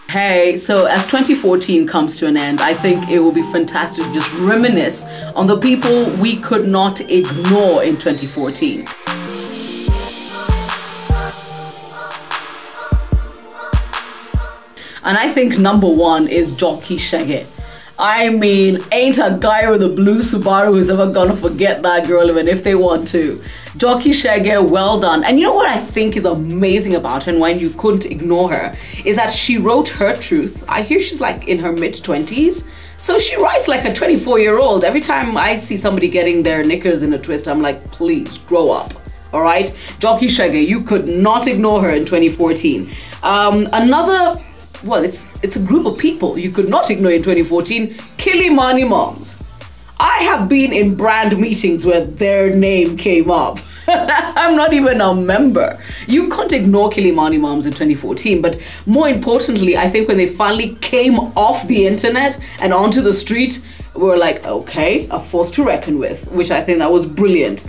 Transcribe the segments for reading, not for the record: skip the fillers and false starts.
Hey, so as 2014 comes to an end, I think it will be fantastic to just reminisce on the people we could not ignore in 2014. And I think number one is Dokie Shaggy. I mean, ain't a guy with a blue Subaru who's ever gonna forget that girl even if they want to. Dokie Shaggy, well done. And you know what I think is amazing about her and why you couldn't ignore her is that she wrote her truth. I hear she's like in her mid-20s. So she writes like a 24-year-old. Every time I see somebody getting their knickers in a twist, I'm like, please grow up. All right? Dokie Shaggy, you could not ignore her in 2014. Another... Well, it's a group of people you could not ignore in 2014, Kalimani Moms. I have been in brand meetings where their name came up. I'm not even a member. You can't ignore Kalimani Moms in 2014, but more importantly, I think when they finally came off the internet and onto the street, we were like, okay, a force to reckon with, which I think that was brilliant.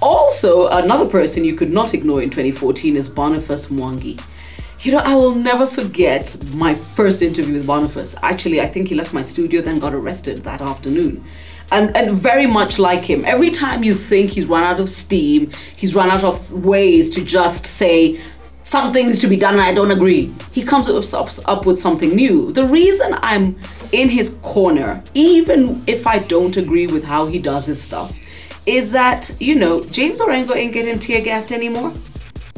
Also, another person you could not ignore in 2014 is Boniface Mwangi. You know, I will never forget my first interview with Boniface. Actually, I think he left my studio, then got arrested that afternoon. And very much like him, every time you think he's run out of steam, he's run out of ways to just say, something needs to be done and I don't agree, he comes up with something new. The reason I'm in his corner, even if I don't agree with how he does his stuff, is that, you know, James Orengo ain't getting tear gassed anymore.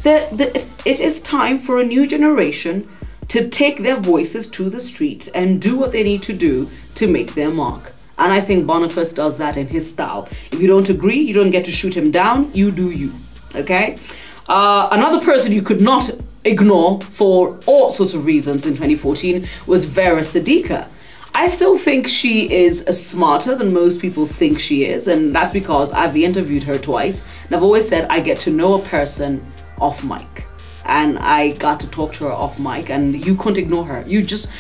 It is time for a new generation to take their voices to the streets and do what they need to do to make their mark. And I think Boniface does that in his style. If you don't agree, you don't get to shoot him down. You do you, okay? Another person you could not ignore for all sorts of reasons in 2014 was Vera Siddiqa. I still think she is smarter than most people think she is, and that's because I've interviewed her twice, and I've always said I get to know a person off mic, and I got to talk to her off mic, and you couldn't ignore her. You just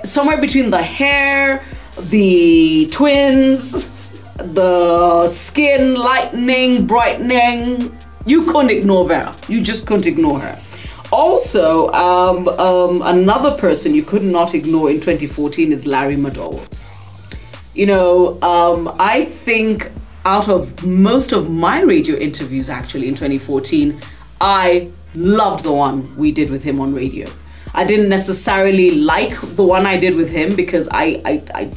somewhere between the hair, the twins, the skin lightening, brightening, you couldn't ignore Vera. You just couldn't ignore her. Also, another person you could not ignore in 2014 is Larry Madowo. You know, I think out of most of my radio interviews actually in 2014, I loved the one we did with him on radio. I didn't necessarily like the one I did with him because I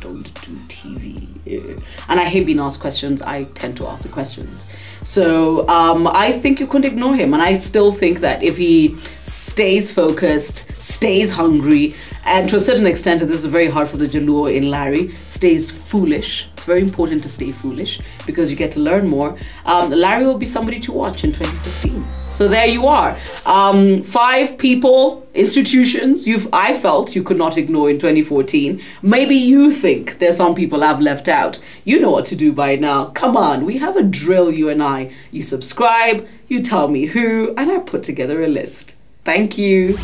don't do TV. And I hate being asked questions. I tend to ask the questions. So I think you couldn't ignore him. And I still think that if he stays focused, stays hungry, and to a certain extent, and this is very hard for the Jaluo in Larry, stays foolish. It's very important to stay foolish because you get to learn more. Larry will be somebody to watch in 2015. So there you are. 5 people, institutions I felt you could not ignore in 2014. Maybe you think there's some people I've left out. You know what to do by now. Come on, we have a drill, you and I. You subscribe, you tell me who, and I put together a list. Thank you.